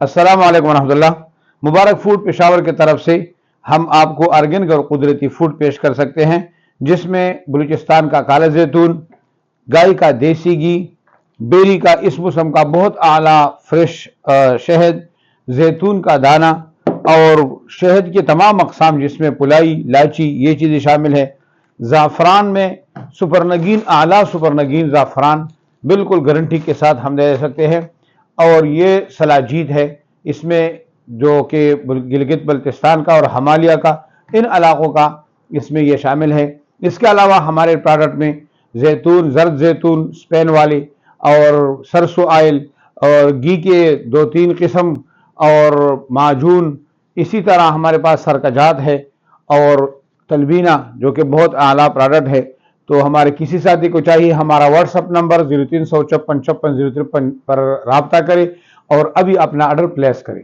अस्सलाम वालेकुम रहमतुल्लाह। मुबारक फूड पेशावर की तरफ से हम आपको ऑर्गेनिक और कुदरती फूड पेश कर सकते हैं, जिसमें बलूचिस्तान का काला जैतून, गाय का देसी घी, बेरी का इस मौसम का बहुत आला फ्रेश शहद, जैतून का दाना और शहद के तमाम अकसाम, जिसमें पुलाई, इलायची, ये चीज़ें शामिल है। ज़ाफ़रान में सुपरनगीन, आला सुपरनगीन ज़ाफ़रान बिल्कुल गारंटी के साथ हम दे सकते हैं। और ये सलाजीत है, इसमें जो कि गिलगित बल्तिस्तान का और हमालिया का, इन इलाकों का इसमें ये शामिल है। इसके अलावा हमारे प्रोडक्ट में जैतून, जर्द जैतून, स्पेन वाले और सरसों आयल और घी के 2-3 किस्म और माजून, इसी तरह हमारे पास सरकजात है और तलबीना, जो कि बहुत आला प्रोडक्ट है। तो हमारे किसी साथी को चाहिए, हमारा व्हाट्सअप नंबर 0354 56 053 पर रब्ता करें और अभी अपना ऑर्डर प्लेस करें।